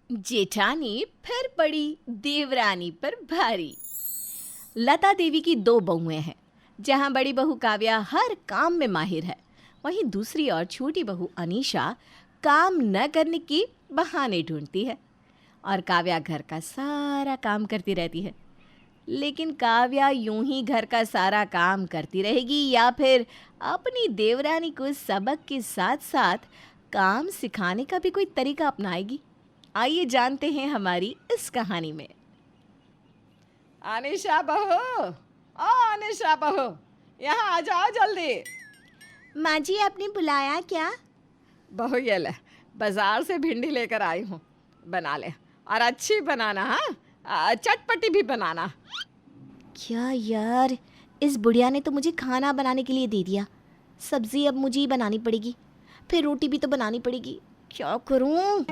जेठानी फिर पड़ी देवरानी पर भारी। लता देवी की दो बहुएं हैं। जहां बड़ी बहू काव्या हर काम में माहिर है, वहीं दूसरी और छोटी बहू अनीशा काम न करने के बहाने ढूंढती है और काव्या घर का सारा काम करती रहती है। लेकिन काव्या यूं ही घर का सारा काम करती रहेगी या फिर अपनी देवरानी को सबक के साथ साथ काम सिखाने का भी कोई तरीका अपनाएगी? आइए जानते हैं हमारी इस कहानी में। अनिशा बहू, ओ अनिशा बहू, यहाँ आ जाओ जल्दी। माँ जी, आपने बुलाया क्या? बहू ये ले, बाजार से भिंडी लेकर आई हूँ, बना ले और अच्छी बनाना। हाँ, चटपटी भी बनाना। क्या यार, इस बुढ़िया ने तो मुझे खाना बनाने के लिए दे दिया। सब्जी अब मुझे ही बनानी पड़ेगी, फिर रोटी भी तो बनानी पड़ेगी। क्या करूं?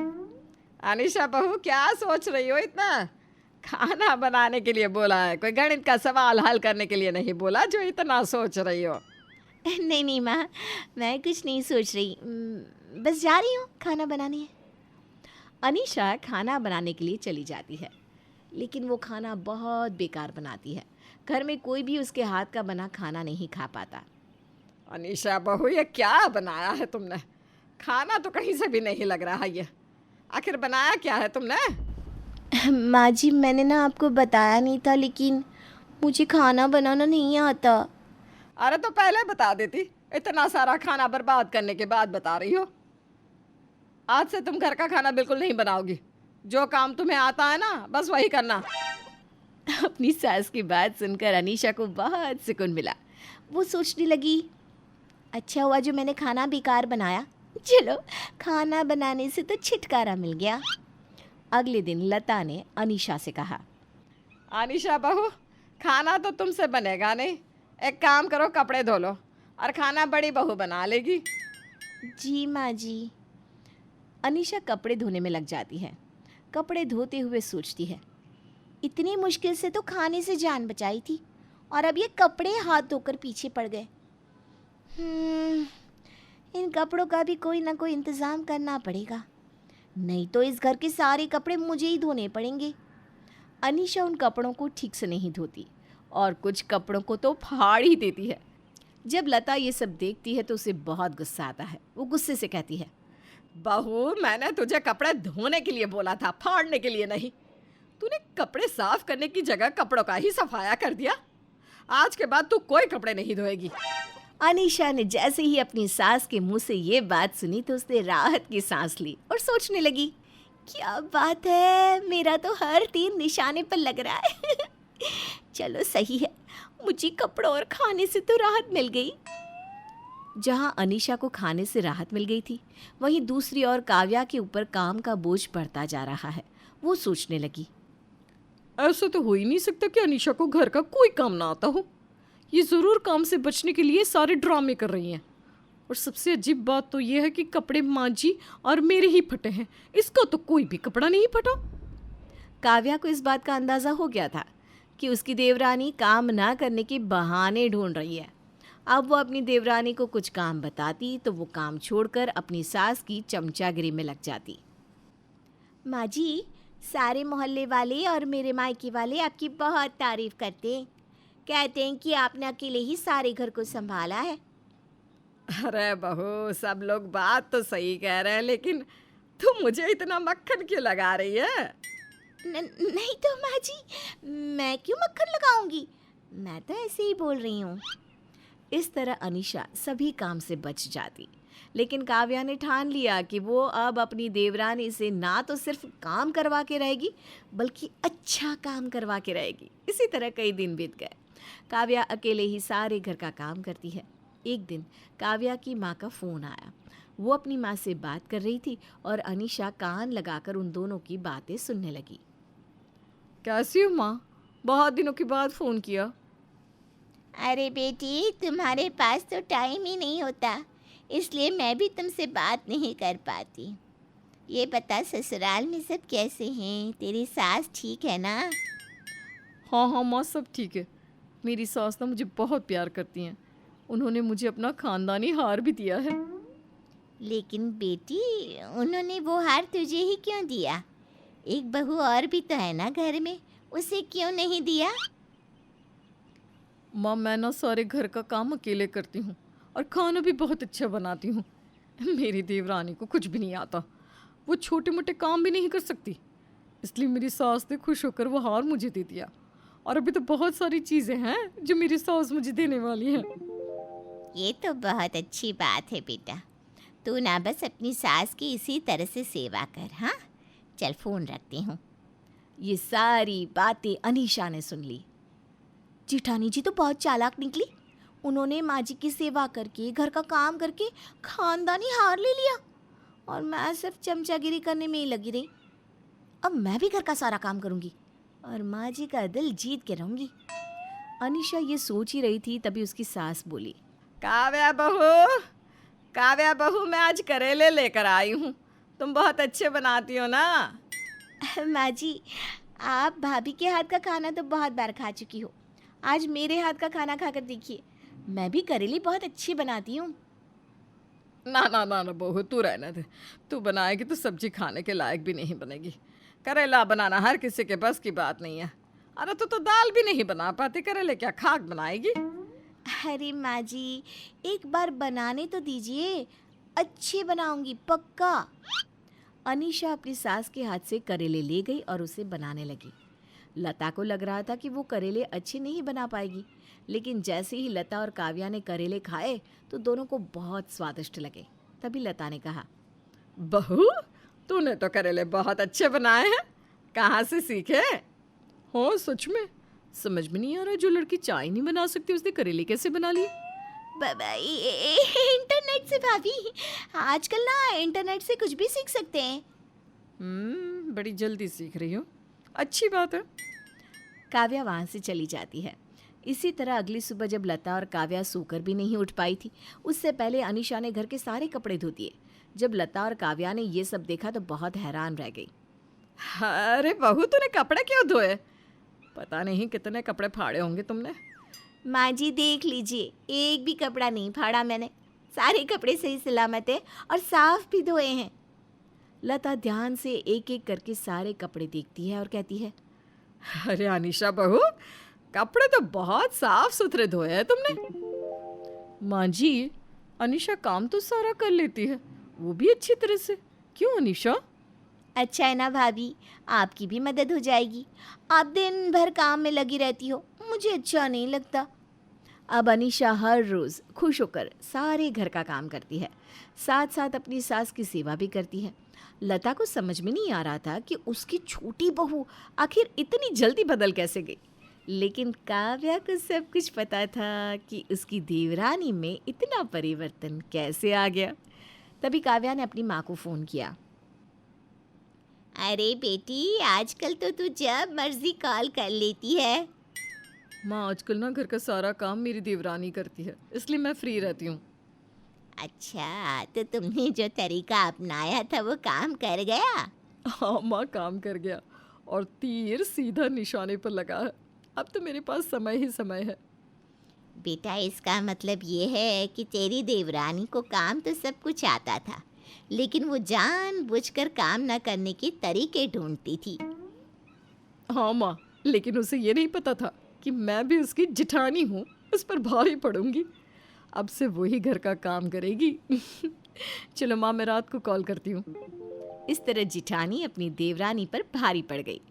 अनिशा बहू, क्या सोच रही हो इतना? खाना बनाने के लिए बोला है, कोई गणित का सवाल हल करने के लिए नहीं बोला जो इतना सोच रही हो। नहीं नहीं माँ, मैं कुछ नहीं सोच रही, बस जा रही हूँ खाना बनाने। अनीशा खाना बनाने के लिए चली जाती है, लेकिन वो खाना बहुत बेकार बनाती है। घर में कोई भी उसके हाथ का बना खाना नहीं खा पाता। अनिशा बहू, ये क्या बनाया है तुमने? खाना तो कहीं से भी नहीं लग रहा ये। आखिर बनाया क्या है तुमने? माँ जी, मैंने ना आपको बताया नहीं था, लेकिन मुझे खाना बनाना नहीं आता। अरे तो पहले बता देती, इतना सारा खाना बर्बाद करने के बाद बता रही हो। आज से तुम घर का खाना बिल्कुल नहीं बनाओगी। जो काम तुम्हें आता है ना, बस वही करना। अपनी सास की बात सुनकर अनीशा को बहुत सुकून मिला। वो सोचने लगी, अच्छा हुआ जो मैंने खाना बेकार बनाया। चलो, खाना बनाने से तो छुटकारा मिल गया। अगले दिन लता ने अनीशा से कहा, अनिशा बहू, खाना तो तुमसे बनेगा नहीं। एक काम करो, कपड़े धो लो और खाना बड़ी बहू बना लेगी। जी माँ जी। अनीशा कपड़े धोने में लग जाती है। कपड़े धोते हुए सोचती है, इतनी मुश्किल से तो खाने से जान बचाई थी और अब ये कपड़े हाथ धोकर पीछे पड़ गए। इन कपड़ों का भी कोई ना कोई इंतज़ाम करना पड़ेगा, नहीं तो इस घर के सारे कपड़े मुझे ही धोने पड़ेंगे। अनीशा उन कपड़ों को ठीक से नहीं धोती और कुछ कपड़ों को तो फाड़ ही देती है। जब लता ये सब देखती है तो उसे बहुत गुस्सा आता है। वो गुस्से से कहती है, बहू, मैंने तुझे कपड़े धोने के लिए बोला था, फाड़ने के लिए नहीं। तूने कपड़े साफ करने की जगह कपड़ों का ही सफाया कर दिया। आज के बाद तू कोई कपड़े नहीं धोएगी। अनीशा ने जैसे ही अपनी सास के मुंह से ये बात सुनी तो उसने राहत की सांस ली और सोचने लगी, क्या बात है, मेरा तो हर तीर निशाने पर लग रहा है। चलो सही है, मुझे कपड़ों और खाने से तो राहत मिल गई। जहां अनीशा को खाने से राहत मिल गई थी, वहीं दूसरी ओर काव्या के ऊपर काम का बोझ बढ़ता जा रहा है। वो सोचने लगी, ऐसा तो हो ही नहीं सकता कि अनीशा को घर का कोई काम ना आता हो। ये ज़रूर काम से बचने के लिए सारे ड्रामे कर रही हैं। और सबसे अजीब बात तो ये है कि कपड़े माँ जी और मेरे ही फटे हैं, इसका तो कोई भी कपड़ा नहीं फटा। काव्या को इस बात का अंदाज़ा हो गया था कि उसकी देवरानी काम ना करने के बहाने ढूंढ रही है। अब वो अपनी देवरानी को कुछ काम बताती तो वो काम छोड़कर अपनी सास की चमचागिरी में लग जाती। माँ जी, सारे मोहल्ले वाले और मेरे मायके वाले आपकी बहुत तारीफ करते हैं। कहते हैं कि आपने अकेले ही सारे घर को संभाला है। अरे बहू, सब लोग बात तो सही कह रहे हैं, लेकिन तुम मुझे इतना मक्खन क्यों लगा रही है? नहीं तो माँ जी, मैं क्यों मक्खन लगाऊंगी, मैं तो ऐसे ही बोल रही हूँ। इस तरह अनीशा सभी काम से बच जाती, लेकिन काव्या ने ठान लिया कि वो अब अपनी देवरानी से ना तो सिर्फ काम करवा के रहेगी, बल्कि अच्छा काम करवा के रहेगी। इसी तरह कई दिन बीत गए। काव्या अकेले ही सारे घर का काम करती है। एक दिन काव्या की माँ का फ़ोन आया। वो अपनी माँ से बात कर रही थी और अनीशा कान लगाकर उन दोनों की बातें सुनने लगी। कैसी हो माँ? बहुत दिनों के बाद फ़ोन किया। अरे बेटी, तुम्हारे पास तो टाइम ही नहीं होता, इसलिए मैं भी तुमसे बात नहीं कर पाती। ये बता, ससुराल में सब कैसे हैं? तेरी सास ठीक है ना? हाँ हाँ माँ, सब ठीक है। मेरी सास ना मुझे बहुत प्यार करती हैं। उन्होंने मुझे अपना खानदानी हार भी दिया है। लेकिन बेटी, उन्होंने वो हार तुझे ही क्यों दिया? एक बहू और भी तो है ना घर में, उसे क्यों नहीं दिया? माँ मैं ना सारे घर का काम अकेले करती हूँ और खाना भी बहुत अच्छा बनाती हूँ। मेरी देवरानी को कुछ भी नहीं आता, वो छोटे मोटे काम भी नहीं कर सकती। इसलिए मेरी सास ने खुश होकर वो हार मुझे दे दिया और अभी तो बहुत सारी चीज़ें हैं जो मेरी सास मुझे देने वाली है। ये तो बहुत अच्छी बात है बेटा। तू ना बस अपनी सास की इसी तरह से सेवा कर। हाँ, चल फ़ोन रखती हूँ। ये सारी बातें अनीशा ने सुन ली। जिठानी जी तो बहुत चालाक निकली। उन्होंने माँ जी की सेवा करके, घर का काम करके खानदानी हार ले लिया और मैं सिर्फ चमचागिरी करने में ही लगी रही। अब मैं भी घर का सारा काम करूंगी और माँ जी का दिल जीत के रहूंगी। अनीशा ये सोच ही रही थी, तभी उसकी सास बोली, काव्या बहू, काव्या बहू, मैं आज करेले लेकर आई हूँ। तुम बहुत अच्छे बनाती हो ना। माँ जी, आप भाभी के हाथ का खाना तो बहुत बार खा चुकी हो, आज मेरे हाथ का खाना खाकर देखिए, मैं भी करेली बहुत अच्छी बनाती हूँ। ना ना ना ना बहू, तू रहने दे। तू बनाएगी तो सब्जी खाने के लायक भी नहीं बनेगी। करेला बनाना हर किसी के बस की बात नहीं है। अरे तू तो दाल भी नहीं बना पाती, करेले क्या खाक बनाएगी? अरे माँ जी, एक बार बनाने तो दीजिए, अच्छे बनाऊंगी पक्का। अनीशा अपनी सास के हाथ से करेले ले गई और उसे बनाने लगी। लता को लग रहा था कि वो करेले अच्छे नहीं बना पाएगी, लेकिन जैसे ही लता और काव्या ने करेले खाए तो दोनों को बहुत स्वादिष्ट लगे। तभी लता ने कहा, बहू, तूने तो करेले बहुत अच्छे बनाए हैं, कहाँ से सीखे? हाँ सच में, समझ में नहीं आ रहा, जो लड़की चाय नहीं बना सकती उसने करेले कैसे बना लिए? इंटरनेट से भाभी, आजकल ना इंटरनेट से कुछ भी सीख सकते हैं। बड़ी जल्दी सीख रही हो, अच्छी बात है। काव्या वहाँ से चली जाती है। इसी तरह अगली सुबह जब लता और काव्या सोकर भी नहीं उठ पाई थी, उससे पहले अनीशा ने घर के सारे कपड़े धो दिए। जब लता और काव्या ने ये सब देखा तो बहुत हैरान रह गई। अरे बहू, तूने कपड़े क्यों धोए? पता नहीं कितने कपड़े फाड़े होंगे तुमने। माँ जी देख लीजिए, एक भी कपड़ा नहीं फाड़ा मैंने, सारे कपड़े सही सलामत है और साफ भी धोए हैं। लता ध्यान से एक एक करके सारे कपड़े देखती है और कहती है, अरे अनीशा बहू, कपड़े तो बहुत साफ सुथरे धोए हैं तुमने। माँ जी, अनीशा काम तो सारा कर लेती है, वो भी अच्छी तरह से। क्यों अनीशा? अच्छा है ना भाभी, आपकी भी मदद हो जाएगी। आप दिन भर काम में लगी रहती हो, मुझे अच्छा नहीं लगता। अब अनीशा हर रोज़ खुश होकर सारे घर का काम करती है, साथ साथ अपनी सास की सेवा भी करती है। लता को समझ में नहीं आ रहा था कि उसकी छोटी बहू आखिर इतनी जल्दी बदल कैसे गई, लेकिन काव्या को सब कुछ पता था कि उसकी देवरानी में इतना परिवर्तन कैसे आ गया। तभी काव्या ने अपनी माँ को फ़ोन किया। अरे बेटी, आजकल तो तू जब मर्जी कॉल कर लेती है। माँ, आजकल ना घर का सारा काम मेरी देवरानी करती है, इसलिए मैं फ्री रहती हूँ। अच्छा, तो तुमने जो तरीका अपनाया था वो काम कर गया? हाँ माँ, काम कर गया और तीर सीधा निशाने पर लगा है। अब तो मेरे पास समय ही समय है। बेटा, इसका मतलब ये है कि तेरी देवरानी को काम तो सब कुछ आता था, लेकिन वो जानबूझकर काम न करने के तरीके ढूंढती थी। हाँ माँ, लेकिन उसे ये नहीं पता था कि मैं भी उसकी जिठानी हूँ, उस पर भारी पड़ूंगी। अब से वही घर का काम करेगी। चलो माँ, मैं रात को कॉल करती हूँ। इस तरह जिठानी अपनी देवरानी पर भारी पड़ गई।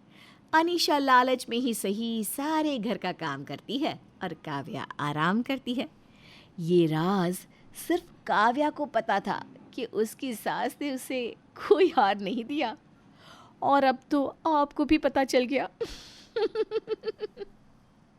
अनीशा लालच में ही सही सारे घर का काम करती है और काव्या आराम करती है। ये राज सिर्फ काव्या को पता था कि उसकी सास ने उसे कोई हार नहीं दिया, और अब तो आपको भी पता चल गया।